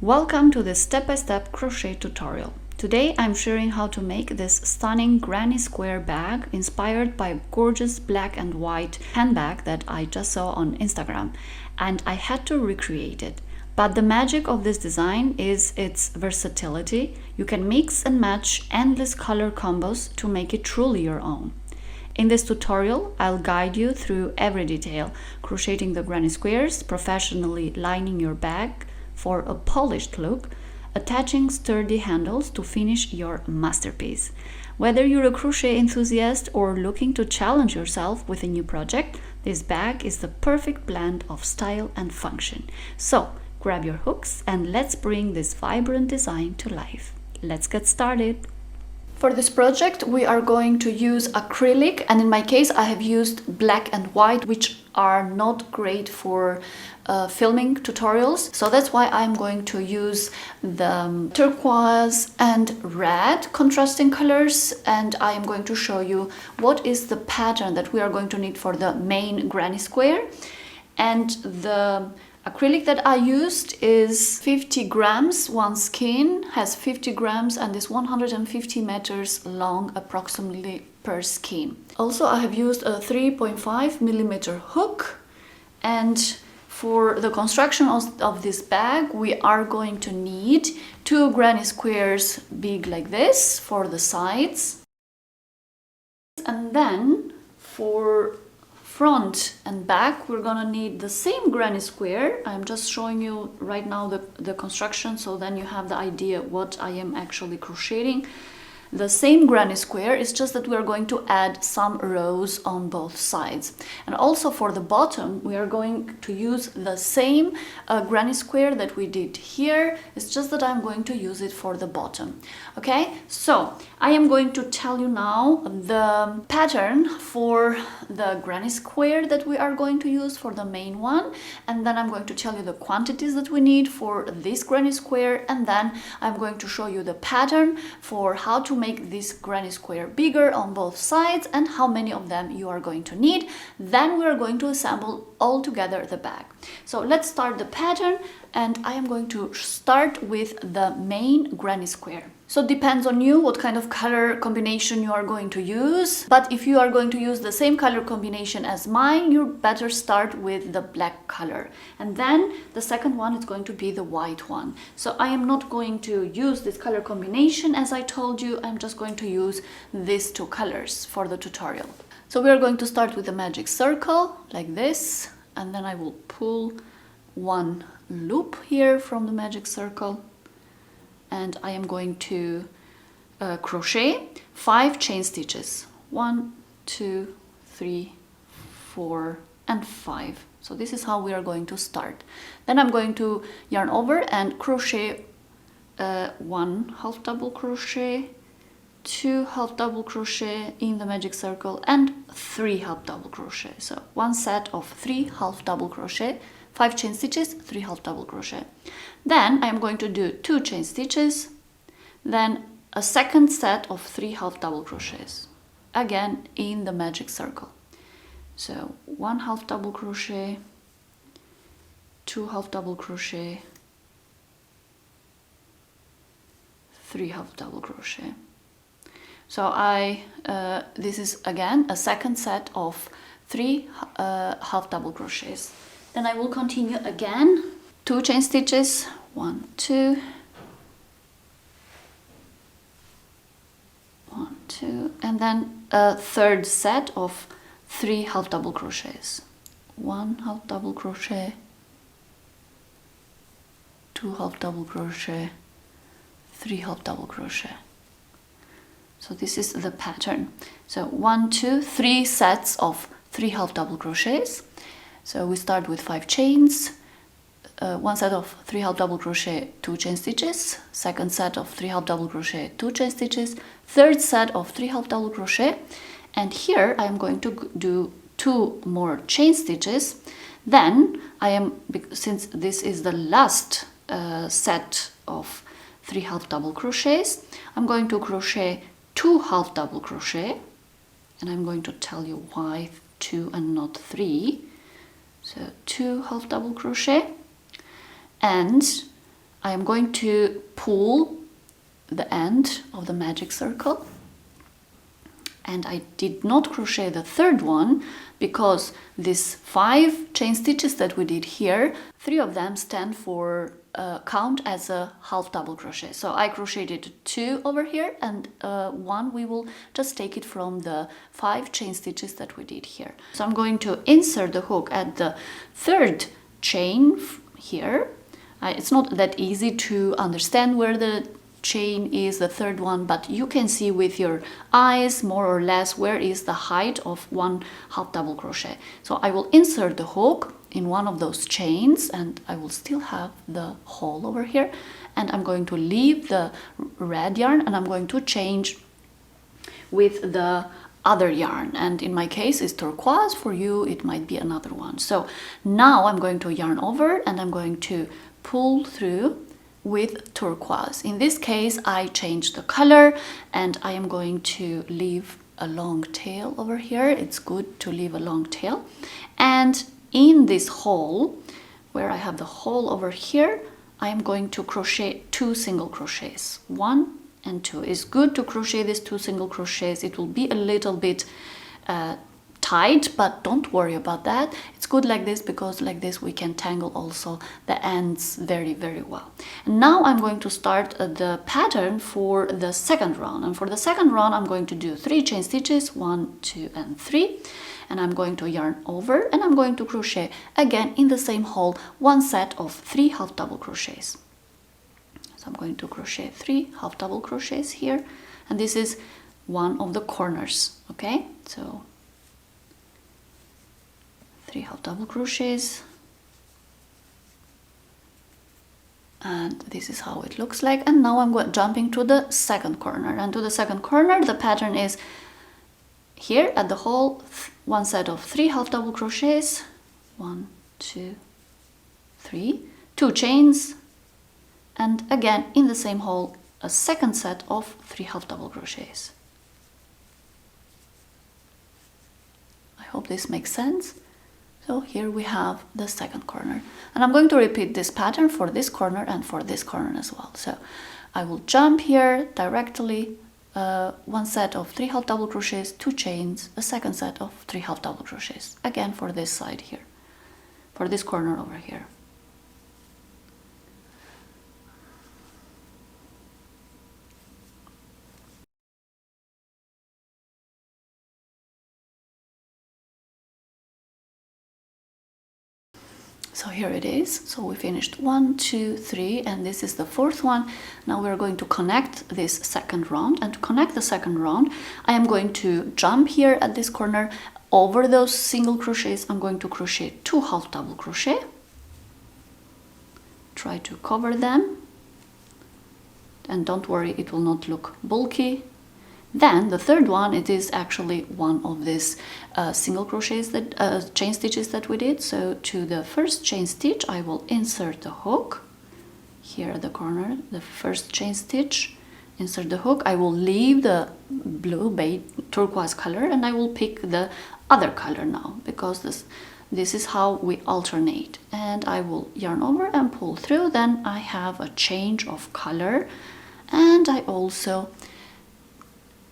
Welcome to this step-by-step crochet tutorial. Today I'm sharing how to make this stunning granny square bag inspired by a gorgeous black and white handbag that I just saw on Instagram, and I had to recreate it. But the magic of this design is its versatility. You can mix and match endless color combos to make it truly your own. In this tutorial, I'll guide you through every detail, crocheting the granny squares, professionally lining your bag for a polished look, attaching sturdy handles to finish your masterpiece. Whether you're a crochet enthusiast or looking to challenge yourself with a new project, this bag is the perfect blend of style and function. So, grab your hooks and let's bring this vibrant design to life. Let's get started! For this project, we are going to use acrylic, and in my case I have used black and white, which are not great for filming tutorials. So that's why I'm going to use the turquoise and red contrasting colors, and I am going to show you what is the pattern that we are going to need for the main granny square. And the acrylic that I used is 50 grams, one skein has 50 grams and is 150 meters long approximately per skein. Also, I have used a 3.5 millimeter hook, and for the construction of this bag we are going to need two granny squares big like this for the sides, and then for front and back we're gonna need the same granny square. I'm just showing you right now the construction, so then you have the idea what I am actually crocheting. The same granny square, it's just that we are going to add some rows on both sides. And also for the bottom we are going to use the same granny square that we did here. It's just that I'm going to use it for the bottom. Okay, so I am going to tell you now the pattern for the granny square that we are going to use for the main one, and then I'm going to tell you the quantities that we need for this granny square, and then I'm going to show you the pattern for how to make this granny square bigger on both sides and how many of them you are going to need. Then we are going to assemble all together the bag. So let's start the pattern, and I am going to start with the main granny square. So it depends on you what kind of color combination you are going to use, but if you are going to use the same color combination as mine, you better start with the black color, and then the second one is going to be the white one. So I am not going to use this color combination as I told you, I'm just going to use these two colors for the tutorial. So we are going to start with a magic circle like this, and then I will pull one loop here from the magic circle, and I am going to crochet 5 chain stitches. 1, 2, 3, 4 and 5. So this is how we are going to start. Then I'm going to yarn over and crochet 1 half double crochet, 2 half double crochet in the magic circle, and 3 half double crochet. So one set of 3 half double crochet, 5 chain stitches, 3 half double crochet. Then I'm going to do 2 chain stitches, then a second set of 3 half double crochets, again in the magic circle. So 1 half double crochet, 2 half double crochet, 3 half double crochet. So this is again a second set of 3 half double crochets. Then I will continue again, 2 chain stitches, 1, 2, 1, 2, and then a third set of 3 half double crochets. 1 half double crochet, 2 half double crochet, 3 half double crochet. So this is the pattern. So 1, 2, 3 sets of 3 half double crochets. So we start with 5 chains, one set of 3 half double crochet, 2 chain stitches, second set of 3 half double crochet, 2 chain stitches, third set of 3 half double crochet, and here I am going to do 2 more chain stitches. Then I am, since this is the last set of 3 half double crochets, I'm going to crochet 2 half double crochet, and I'm going to tell you why 2 and not 3. So 2 half double crochet, and I am going to pull the end of the magic circle, and I did not crochet the third one because these 5 chain stitches that we did here, 3 of them stand for count as a half double crochet. So I crocheted 2 over here, and 1 we will just take it from the 5 chain stitches that we did here. So I'm going to insert the hook at the 3rd chain here. It's not that easy to understand where the chain is, the 3rd one, but you can see with your eyes more or less where is the height of one half double crochet. So I will insert the hook in one of those chains, and I will still have the hole over here, and I'm going to leave the red yarn and I'm going to change with the other yarn, and in my case it's turquoise. For you it might be another one. So now I'm going to yarn over and I'm going to pull through with turquoise. In this case I changed the color and I am going to leave a long tail over here. It's good to leave a long tail, and in this hole where I have the hole over here, I am going to crochet 2 single crochets, 1 and 2. It's good to crochet these 2 single crochets. It will be a little bit tight, but don't worry about that. It's good like this because like this we can tangle also the ends very well. And now I'm going to start the pattern for the second round, and for the second round I'm going to do 3 chain stitches, 1, 2 and 3, and I'm going to yarn over and I'm going to crochet again in the same hole 1 set of 3 half double crochets. So I'm going to crochet 3 half double crochets here, and this is one of the corners. Okay, so 3 half double crochets, and this is how it looks like. And now I'm jumping to the second corner, and to the second corner the pattern is here at the hole 1 set of 3 half double crochets, 1, 2, 3, 2 chains, and again in the same hole a second set of 3 half double crochets. I hope this makes sense. So here we have the second corner, and I'm going to repeat this pattern for this corner and for this corner as well. So I will jump here directly, 1 set of 3 half double crochets, 2 chains, a second set of 3 half double crochets, again for this side here, for this corner over here. So here it is. So we finished 1, 2, 3, and this is the 4th one. Now we're going to connect this second round, and to connect the second round I am going to jump here at this corner. Over those single crochets I'm going to crochet 2 half double crochet, try to cover them, and don't worry, it will not look bulky. Then the third one, it is actually one of these single crochets that chain stitches that we did. So to the first chain stitch I will insert the hook here at the corner, the first chain stitch, insert the hook. I will leave the blue beige turquoise color and I will pick the other color now, because this is how we alternate, and I will yarn over and pull through. Then I have a change of color, and I also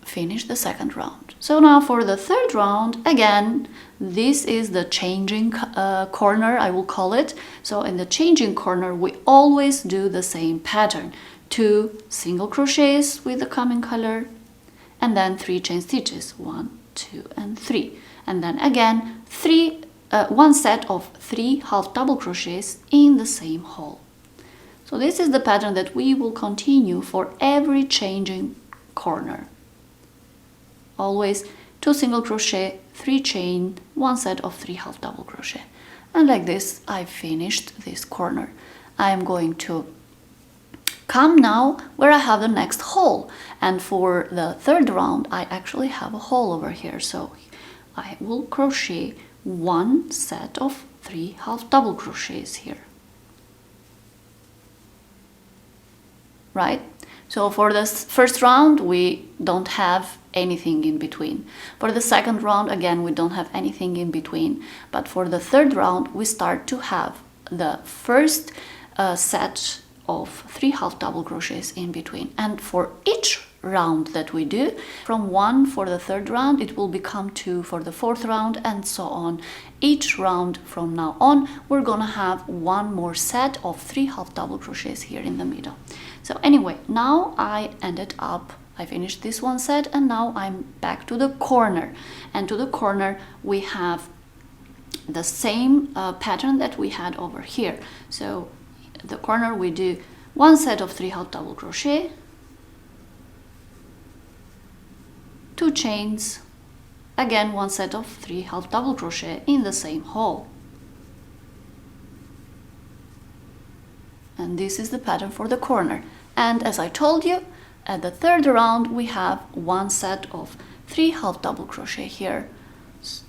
finish the second round. So now for the third round, again, this is the changing corner, I will call it. So in the changing corner we always do the same pattern: 2 single crochets with the coming color, and then 3 chain stitches, 1, 2 and 3, and then again 1 set of 3 half double crochets in the same hole. So this is the pattern that we will continue for every changing corner. Always 2 single crochet, 3 chain, 1 set of 3 half double crochet. And like this I finished this corner. I am going to come now where I have the next hole, and for the third round I actually have a hole over here, so I will crochet 1 set of 3 half double crochets here. Right? So for the first round we don't have anything in between. For the second round, again, we don't have anything in between. But for the third round we start to have the first set of 3 half double crochets in between, and for each round that we do, from 1 for the 3rd round, it will become 2 for the 4th round, and so on. Each round from now on, we're gonna have one more set of 3 half double crochets here in the middle. So anyway, now I finished this one set, and now I'm back to the corner, and to the corner we have the same pattern that we had over here. So the corner we do one set of 3 half double crochet, 2 chains, again one set of 3 half double crochet in the same hole. And this is the pattern for the corner. And as I told you, at the 3rd round we have one set of 3 half double crochet here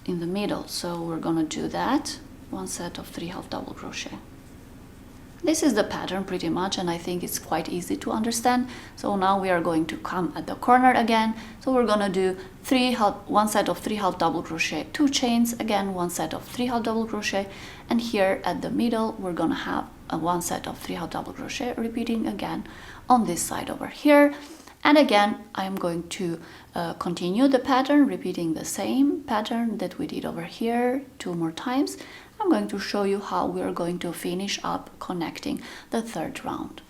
in the middle. So we're gonna do that, one set of 3 half double crochet. This is the pattern pretty much, and I think it's quite easy to understand. So now we are going to come at the corner again. So we're gonna do one set of 3 half double crochet, 2 chains, again one set of 3 half double crochet, and here at the middle we're gonna have one set of 3 half double crochet, repeating again on this side over here. And again I am going to continue the pattern, repeating the same pattern that we did over here 2 more times. I'm going to show you how we are going to finish up connecting the 3rd round.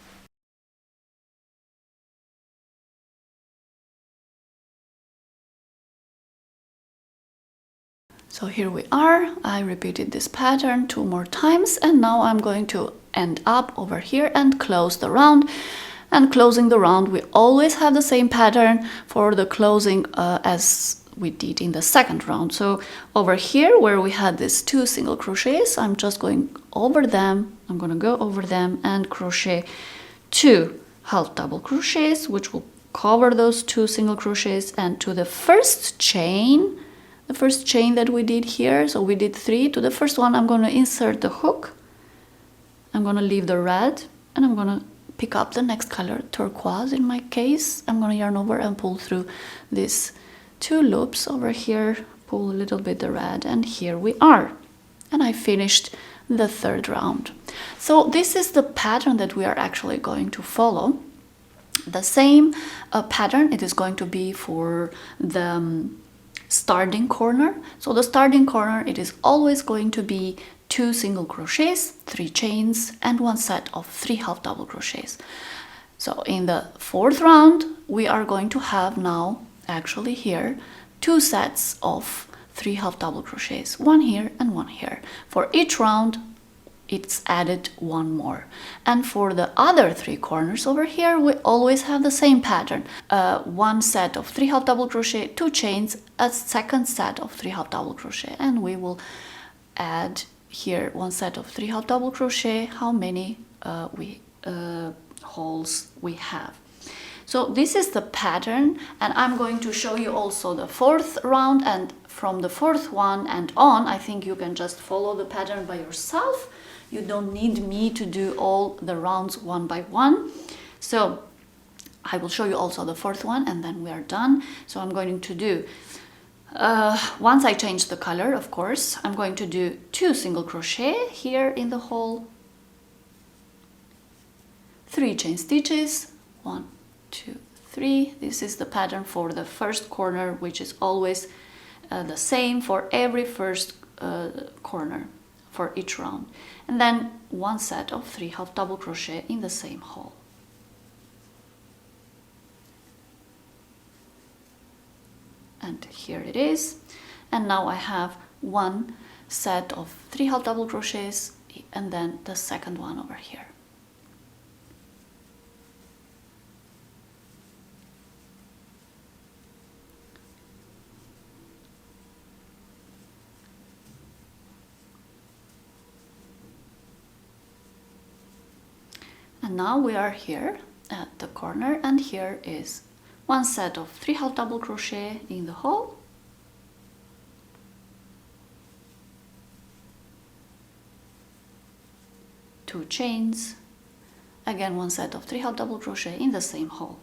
So here we are. I repeated this pattern 2 more times, and now I'm going to end up over here and close the round. And closing the round, we always have the same pattern for the closing as we did in the 2nd round. So over here where we had these 2 single crochets, I'm just going over them. I'm going to go over them and crochet 2 half double crochets, which will cover those 2 single crochets, and to the first chain, that we did here, so we did 3, to the first one I'm going to insert the hook. I'm going to leave the red, and I'm going to pick up the next color, turquoise in my case. I'm going to yarn over and pull through these 2 loops over here, pull a little bit the red, and here we are. And I finished the 3rd round. So this is the pattern that we are actually going to follow. The same pattern it is going to be for the starting corner. So the starting corner, it is always going to be 2 single crochets, 3 chains, and one set of 3 half double crochets. So in the 4th round we are going to have now actually here 2 sets of 3 half double crochets, one here and one here. For each round it's added one more, and for the other 3 corners over here we always have the same pattern, one set of 3 half double crochet, 2 chains, a second set of 3 half double crochet, and we will add here one set of 3 half double crochet, how many holes we have. So this is the pattern, and I'm going to show you also the 4th round, and from the 4th one and on I think you can just follow the pattern by yourself. You don't need me to do all the rounds one by one. So I will show you also the 4th one, and then we are done. So I'm going to do, once I change the color, of course, I'm going to do 2 single crochet here in the hole, 3 chain stitches, 1, 2, 3. This is the pattern for the 1st corner, which is always the same for every 1st corner for each round, and then one set of 3 half double crochet in the same hole. And here it is, and now I have one set of 3 half double crochets and then the second one over here. And now we are here at the corner, and here is one set of 3 half double crochet in the hole, two chains, again one set of 3 half double crochet in the same hole.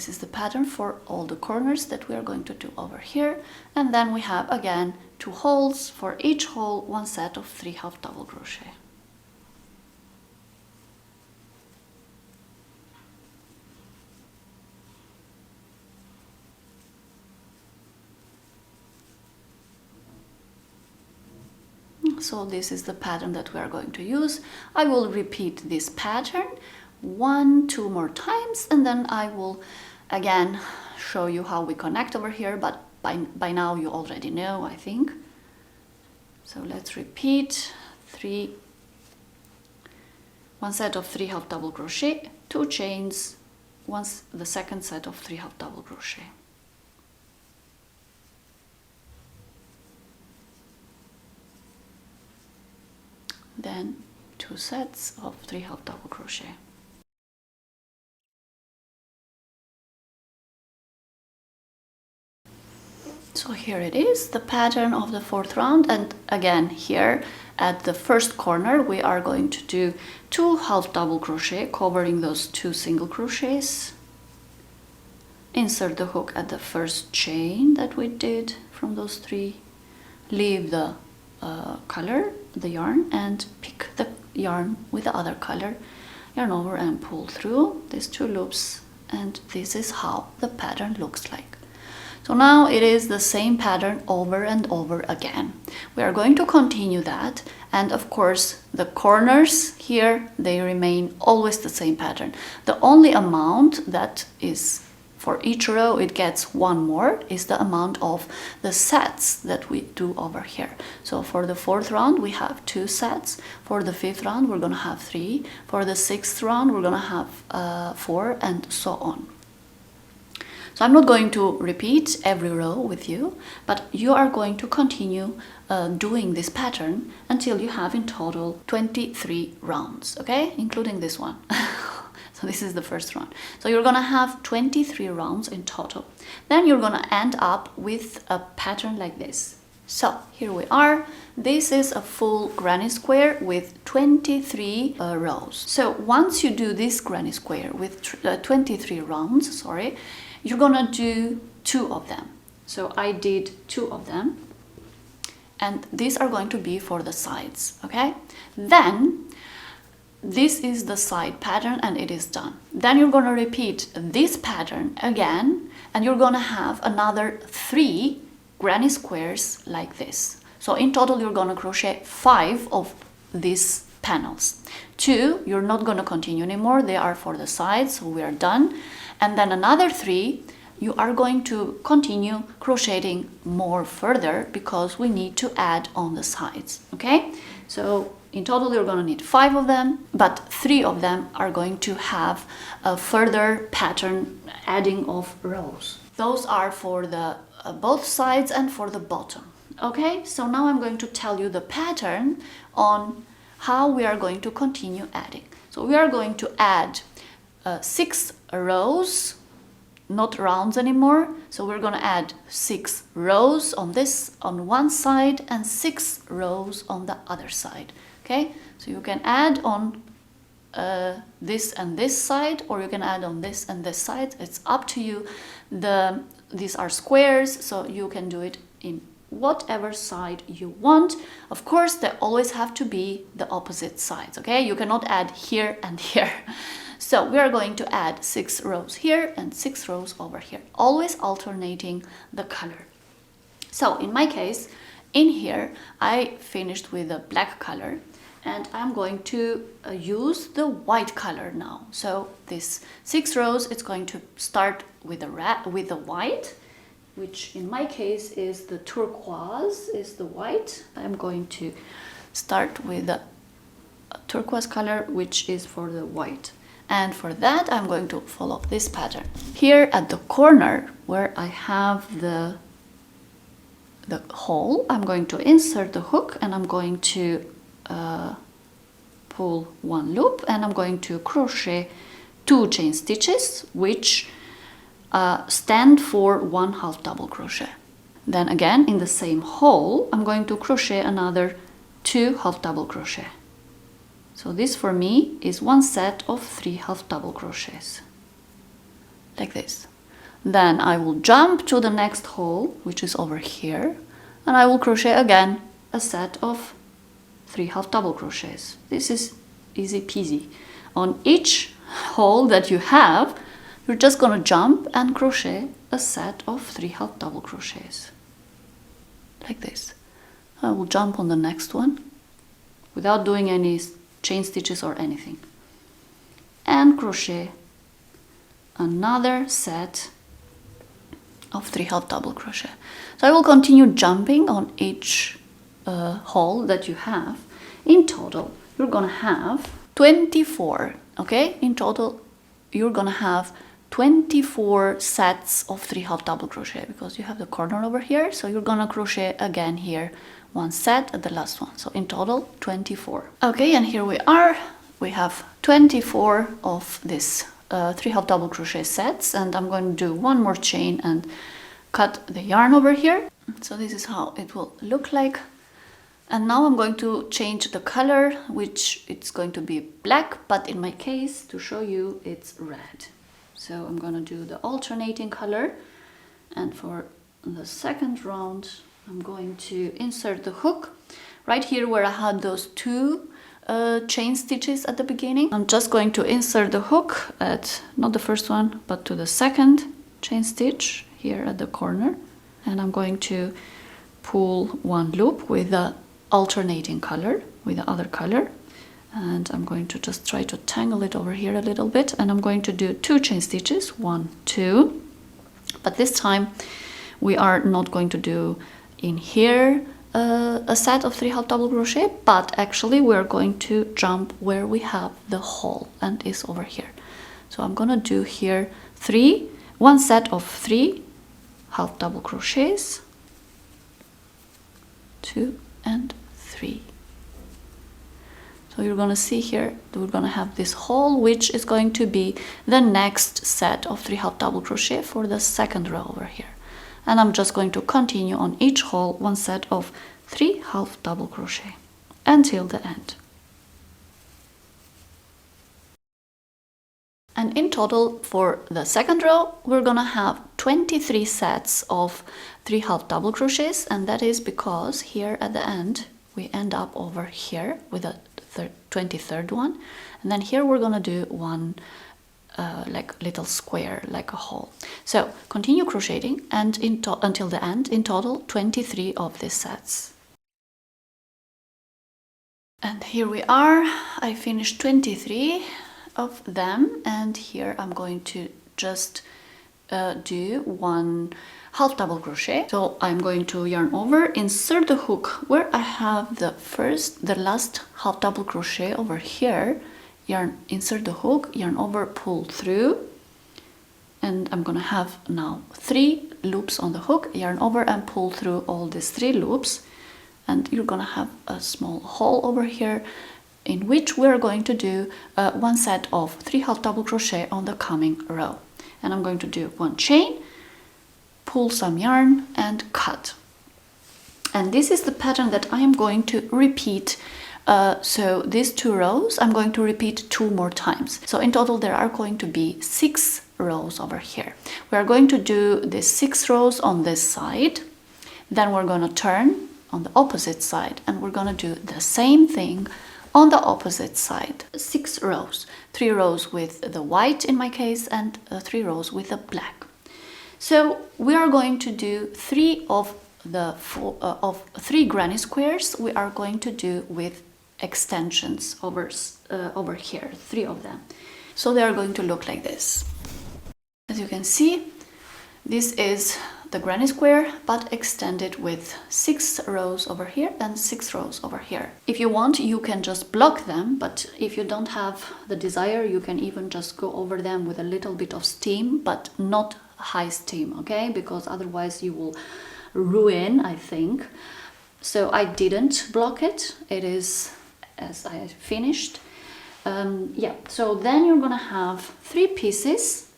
this is the pattern for all the corners that we are going to do over here. And then we have again 2 holes. For each hole, 1 set of 3 half double crochet. So this is the pattern that we are going to use. I will repeat this pattern 1-2 more times, and then I will again show you how we connect over here, but by now you already know, I think. So let's repeat 1 set of 3 half double crochet, 2 chains, the second set of 3 half double crochet. Then 2 sets of 3 half double crochet. So here it is, the pattern of the 4th round, and again here at the first corner we are going to do 2 half double crochet covering those 2 single crochets. Insert the hook at the first chain that we did from those 3. Leave the color, the yarn, and pick the yarn with the other color, yarn over and pull through these 2 loops, and this is how the pattern looks like. So now it is the same pattern over and over again. We are going to continue that, and of course the corners here, they remain always the same pattern. The only amount that is for each row it gets 1 more is the amount of the sets that we do over here. So for the 4th round we have 2 sets, for the 5th round we're gonna have 3, for the 6th round we're gonna have 4, and so on. So I'm not going to repeat every row with you, but you are going to continue doing this pattern until you have in total 23 rounds, okay? Including this one. So this is the first round. So you're gonna have 23 rounds in total. Then you're gonna end up with a pattern like this. So here we are. This is a full granny square with 23 rows. So once you do this granny square with 23 rounds, you're gonna do 2 of them. So I did 2 of them, and these are going to be for the sides, okay? Then this is the side pattern and it is done. Then you're gonna repeat this pattern again, and you're gonna have another 3 granny squares like this. So in total you're gonna crochet 5 of these panels. 2 you're not gonna continue anymore, they are for the sides, so we are done. And then another 3 you are going to continue crocheting more further because we need to add on the sides, okay? So in total you're gonna need 5 of them, but 3 of them are going to have a further pattern adding of rows. Those are for the both sides and for the bottom. Okay, so now I'm going to tell you the pattern on how we are going to continue adding. So we are going to add 6 rows, not rounds anymore. So we're going to add 6 rows on this on one side and 6 rows on the other side. Okay, so you can add on this and this side, or you can add on this and this side. It's up to you. These are squares, so you can do it in whatever side you want. Of course, they always have to be the opposite sides, okay? You cannot add here and here. So we are going to add 6 rows here and 6 rows over here, always alternating the color. So in my case, in here, I finished with a black color, and I'm going to use the white color now. So this 6 rows, it's going to start with the white, which in my case is the turquoise, is the white. I'm going to start with the turquoise color, which is for the white. And for that, I'm going to follow this pattern. Here at the corner where I have the hole, I'm going to insert the hook, and I'm going to pull 1 loop, and I'm going to crochet 2 chain stitches, which stand for 1 half double crochet. Then again, in the same hole, I'm going to crochet another 2 half double crochet. So this for me is 1 set of 3 half double crochets, like this. Then I will jump to the next hole, which is over here, and I will crochet again a set of 3 half double crochets. This is easy peasy. On each hole that you have, you're just gonna jump and crochet a set of 3 half double crochets, like this. I will jump on the next one without doing any chain stitches or anything, and crochet another set of 3 half double crochet. So I will continue jumping on each hole that you have. In total, you're gonna have 24, okay? In total, you're gonna have 24 sets of 3 half double crochet, because you have the corner over here, so you're gonna crochet again here, one set at the last one. So in total, 24. Okay, and here we are. We have 24 of this 3 half double crochet sets, and I'm going to do one more chain and cut the yarn over here. So this is how it will look like. And now I'm going to change the color, which it's going to be black, but in my case, to show you, it's red. So I'm going to do the alternating color, and for the second round I'm going to insert the hook right here where I had those 2 chain stitches at the beginning. I'm just going to insert the hook at not the first one, but to the second chain stitch here at the corner, and I'm going to pull one loop with the alternating color, with the other color, and I'm going to just try to tangle it over here a little bit, and I'm going to do 2 chain stitches, 1, 2, but this time we are not going to do in here a set of 3 half double crochet, but actually we're going to jump where we have the hole, and is over here. So I'm gonna do here one set of 3 half double crochets, 2 and 3. So you're gonna see here we're gonna have this hole, which is going to be the next set of 3 half double crochet for the second row over here. And I'm just going to continue on each hole one set of 3 half double crochet until the end. And in total for the second row, we're gonna have 23 sets of 3 half double crochets, and that is because here at the end we end up over here with a 23rd one, and then here we're gonna do one like little square, like a hole. So continue crocheting and until the end. In total 23 of these sets. And here we are. I finished 23 of them, and here I'm going to just do one half double crochet. So I'm going to yarn over, insert the hook where I have the last half double crochet over here, yarn, insert the hook, yarn over, pull through, and I'm gonna have now 3 loops on the hook, yarn over and pull through all these 3 loops, and you're gonna have a small hole over here in which we're going to do one set of 3 half double crochet on the coming row. And I'm going to do 1 chain, pull some yarn and cut. And this is the pattern that I am going to repeat. So these 2 rows I'm going to repeat 2 more times. So in total there are going to be 6 rows over here. We are going to do the 6 rows on this side, then we're going to turn on the opposite side and we're going to do the same thing on the opposite side. 6 rows, 3 rows with the white in my case, and 3 rows with the black. So we are going to do 3 of the 3 granny squares we are going to do with extensions over here, 3 of them. So they are going to look like this. As you can see, this is the granny square, but extended with 6 rows over here and 6 rows over here. If you want, you can just block them, but if you don't have the desire, you can even just go over them with a little bit of steam, but not high steam, okay? Because otherwise you will ruin, I think. So I didn't block it. It is as I finished. Yeah, so then you're gonna have 3 pieces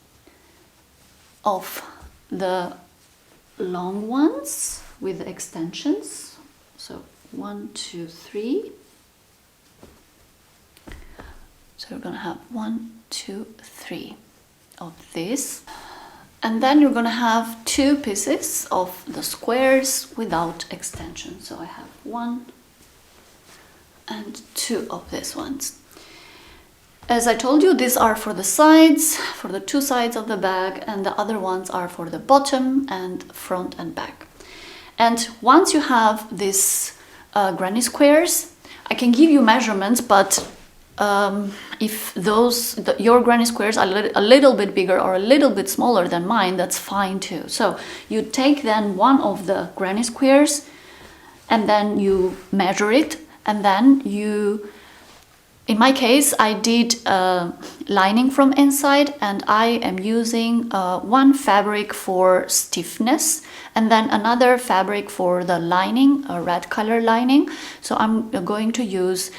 of the long ones with extensions. So 1, 2, 3. So we're gonna have 1, 2, 3 of this. And then you're gonna have 2 pieces of the squares without extension. So I have 1 and 2 of these ones. As I told you, these are for the sides, for the 2 sides of the bag, and the other ones are for the bottom and front and back. And once you have these granny squares, I can give you measurements, but if your granny squares are a little bit bigger or a little bit smaller than mine, that's fine too. So you take then one of the granny squares and then you measure it, and then you, in my case, I did lining from inside, and I am using one fabric for stiffness and then another fabric for the lining, a red color lining. So I'm going to use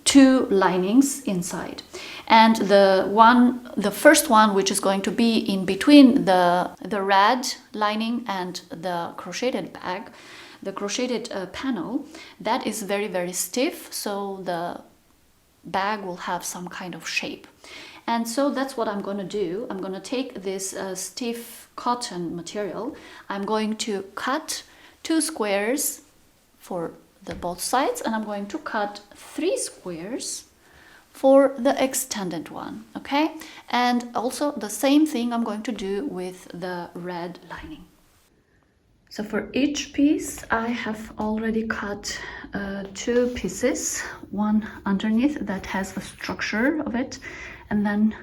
2 linings inside. And the first one, which is going to be in between the red lining and the crocheted bag, the crocheted panel, that is very, very stiff, so the bag will have some kind of shape. And so that's what I'm going to do. I'm going to take this stiff cotton material. I'm going to cut 2 squares for the both sides, and I'm going to cut 3 squares for the extended one, okay? And also the same thing I'm going to do with the red lining. So for each piece I have already cut 2 pieces, one underneath that has a structure of it, and then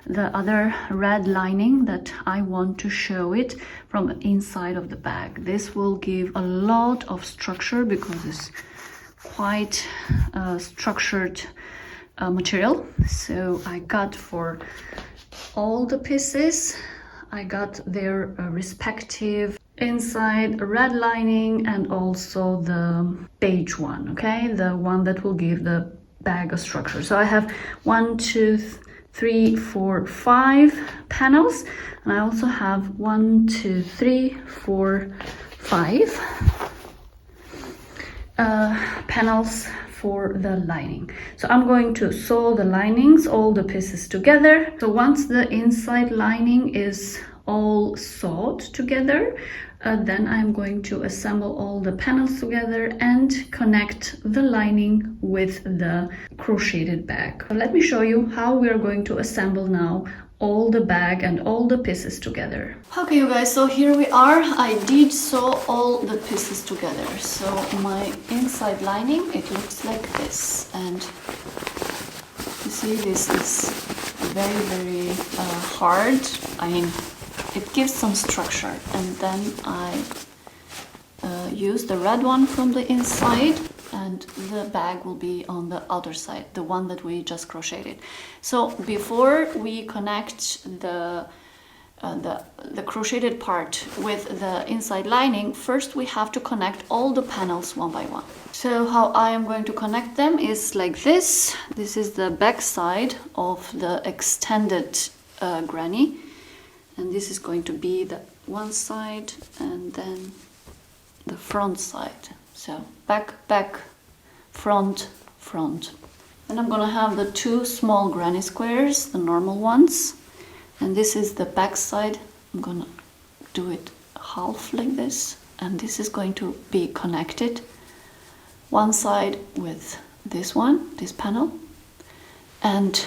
the other red lining that I want to show it from inside of the bag. This will give a lot of structure because it's quite structured material. So I got for all the pieces, I got their respective inside red lining and also the beige one, okay, the one that will give the bag a structure. So I have 1, 2, 3, 4, 5 panels, and I also have 1, 2, 3, 4, 5 panels for the lining. So I'm going to sew the linings, all the pieces together. So once the inside lining is all sewed together, then I'm going to assemble all the panels together and connect the lining with the crocheted bag. So let me show you how we are going to assemble now all the bag and all the pieces together. Okay, you guys, so here we are. I did sew all the pieces together. So my inside lining, it looks like this, and you see this is very, very hard. I mean, it gives some structure, and then I use the red one from the inside, and the bag will be on the outer side, the one that we just crocheted. So before we connect the crocheted part with the inside lining, first we have to connect all the panels one by one. So how I am going to connect them is like this. This is the back side of the extended granny, and this is going to be the one side and then the front side. So back, back, front, front. Then I'm gonna have the 2 small granny squares, the normal ones, and this is the back side. I'm gonna do it half like this, and this is going to be connected one side with this one, this panel, and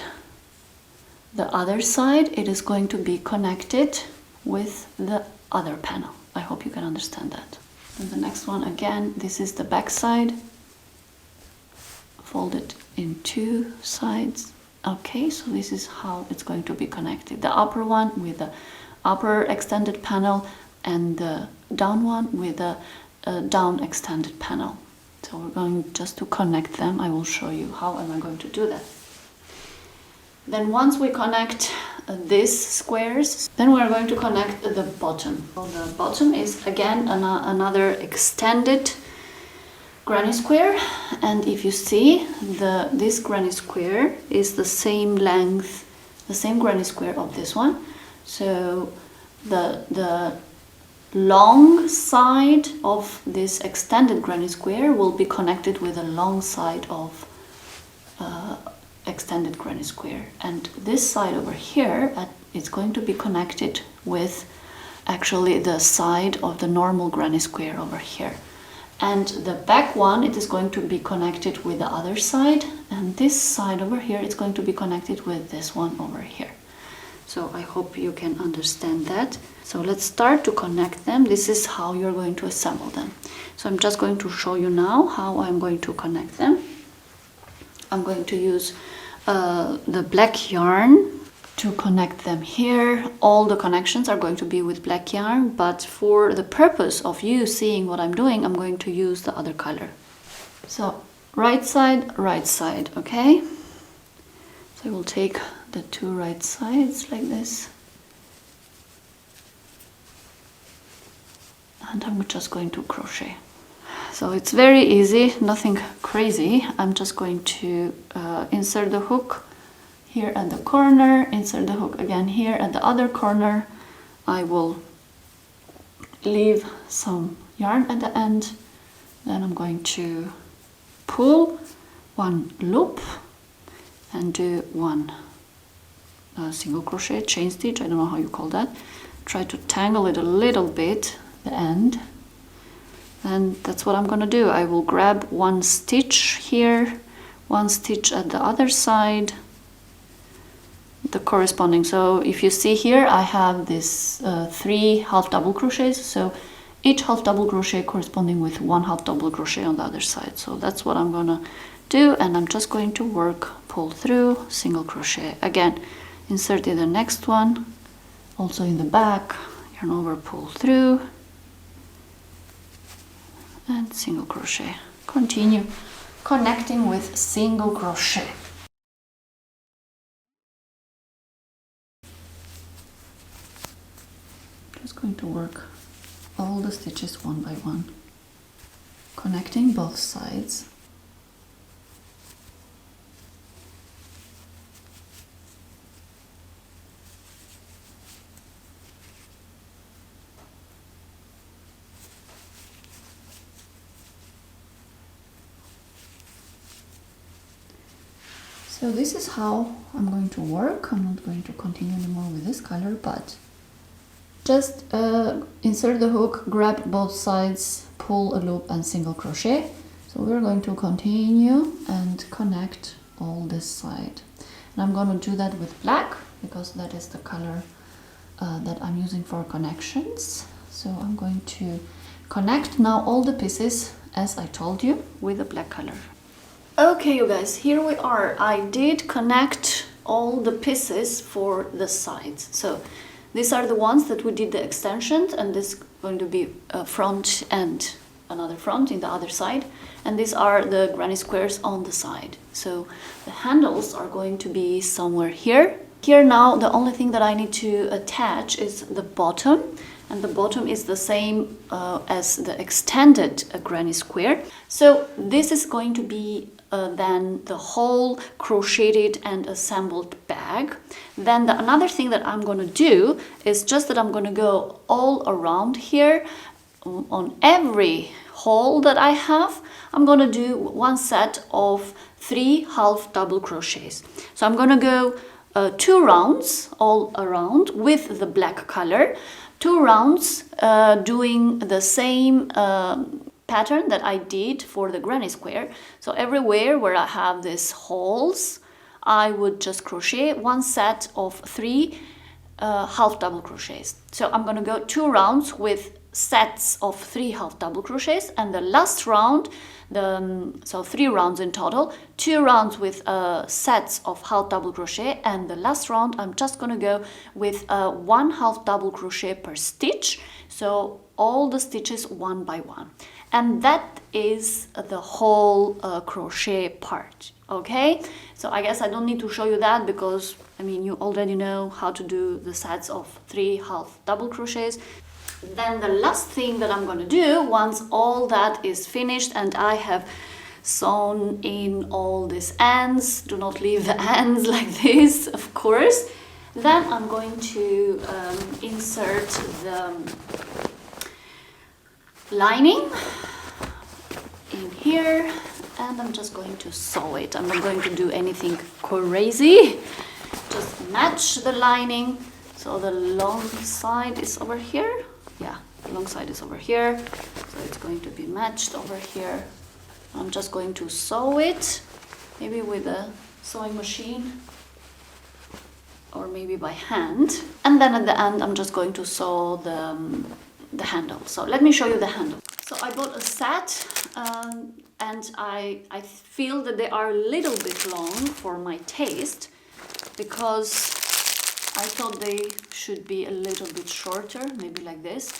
the other side, it is going to be connected with the other panel. I hope you can understand that. And the next one, again, this is the back side, folded in 2 sides. Okay, so this is how it's going to be connected. The upper one with the upper extended panel, and the down one with the down extended panel. So we're going just to connect them. I will show you how am I going to do that. Then once we connect these squares, then we're going to connect the bottom. So the bottom is again another extended granny square, and if you see, this granny square is the same length, the same granny square of this one. So the long side of this extended granny square will be connected with the long side of extended granny square, and this side over here it's going to be connected with actually the side of the normal granny square over here. And the back one, it is going to be connected with the other side, and this side over here is going to be connected with this one over here. So I hope you can understand that. So let's start to connect them. This is how you're going to assemble them. So I'm just going to show you now how I'm going to connect them. I'm going to use the black yarn to connect them here. All the connections are going to be with black yarn, but for the purpose of you seeing what I'm doing, I'm going to use the other color. So right side, okay? So I will take the two right sides like this. And I'm just going to crochet. So it's very easy, nothing crazy. I'm just going to insert the hook here at the corner, insert the hook again here at the other corner. I will leave some yarn at the end. Then I'm going to pull one loop and do one single crochet, chain stitch, I don't know how you call that. Try to tangle it a little bit, the end. And that's what I'm gonna do. I will grab one stitch here, one stitch at the other side, the corresponding. So if you see here, I have this 3 half double crochets, so each half double crochet corresponding with 1 half double crochet on the other side. So that's what I'm gonna do, and I'm just going to work, pull through, single crochet. Again, insert in the next one, also in the back, yarn over, pull through, and single crochet. Continue connecting with single crochet. Just going to work all the stitches one by one, connecting both sides. So this is how I'm going to work. I'm not going to continue anymore with this color, but just insert the hook, grab both sides, pull a loop and single crochet. So we're going to continue and connect all this side. And I'm going to do that with black because that is the color that I'm using for connections. So I'm going to connect now all the pieces, as I told you, with the black color. Okay, you guys, here we are. I did connect all the pieces for the sides. So these are the ones that we did the extensions, and this is going to be a front and another front in the other side. And these are the granny squares on the side. So the handles are going to be somewhere here. Here now, the only thing that I need to attach is the bottom. And the bottom is the same as the extended granny square. So this is going to be then the whole crocheted and assembled bag. Then another thing that I'm going to do is just that I'm going to go all around here on every hole that I have. I'm going to do one set of 3 half double crochets. So I'm going to go 2 rounds all around with the black color, 2 rounds doing the same pattern that I did for the granny square. So everywhere where I have these holes, I would just crochet one set of 3 half double crochets. So I'm going to go 2 rounds with sets of 3 half double crochets, and the last round, so 3 rounds in total, 2 rounds with sets of half double crochet, and the last round I'm just going to go with 1 half double crochet per stitch. So all the stitches one by one. And that is the whole crochet part. Okay, so I guess I don't need to show you that because I mean you already know how to do the sets of 3 half double crochets. Then the last thing that I'm going to do once all that is finished and I have sewn in all these ends, do not leave the ends like this, of course, then I'm going to insert the lining in here, and I'm just going to sew it. I'm not going to do anything crazy, just match the lining So the long side is over here. Yeah, the long side is over here. So it's going to be matched over here. I'm just going to sew it, maybe with a sewing machine or maybe by hand. And then at the end, I'm just going to sew the handle. So let me show you the handle. So I bought a set and I feel that they are a little bit long for my taste because I thought they should be a little bit shorter, maybe like this.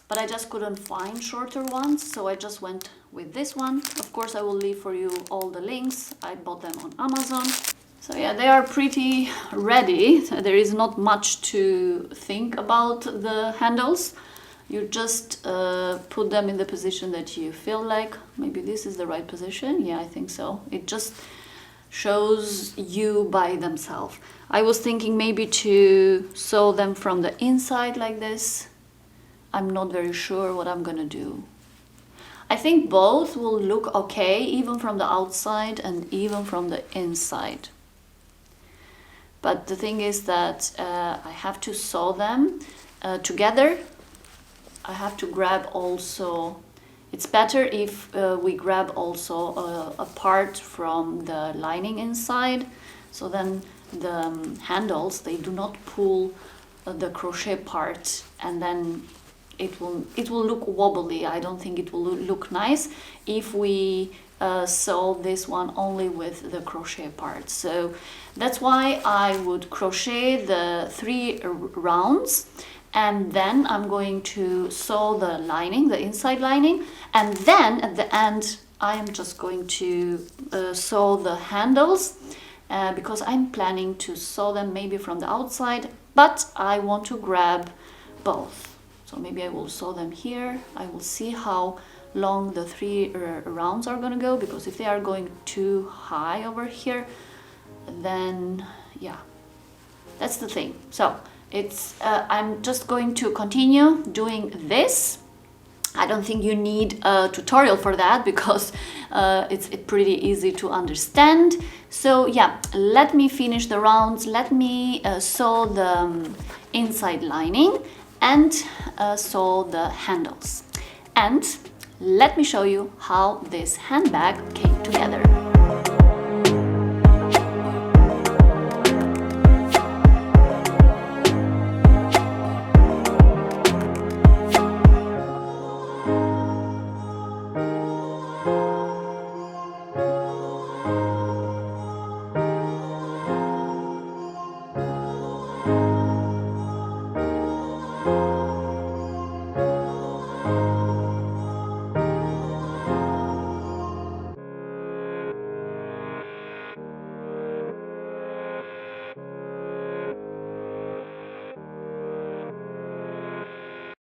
But I just couldn't find shorter ones, so I just went with this one. Of course, I will leave for you all the links. I bought them on Amazon. So yeah, they are pretty ready. There is not much to think about the handles. You just put them in the position that you feel like. Maybe this is the right position. Yeah, I think so. It just shows you by themselves. I was thinking maybe to sew them from the inside like this. I'm not very sure what I'm gonna do. I think both will look okay, even from the outside and even from the inside. But the thing is that I have to sew them together. I have to grab also, it's better if we grab also a part from the lining inside. So then the handles, they do not pull the crochet part, and then it will look wobbly. I don't think it will look nice if we sew this one only with the crochet part. So that's why I would crochet the 3 rounds, and then I'm going to sew the lining, the inside lining, and then at the end I am just going to sew the handles because I'm planning to sew them maybe from the outside, but I want to grab both. So maybe I will sew them here. I will see how long the 3 rounds are gonna go, because if they are going too high over here, then yeah, that's the thing. So it's I'm just going to continue doing this. I don't think you need a tutorial for that because it's pretty easy to understand. So yeah, let me finish the rounds. Let me sew the inside lining and sew the handles. And let me show you how this handbag came together.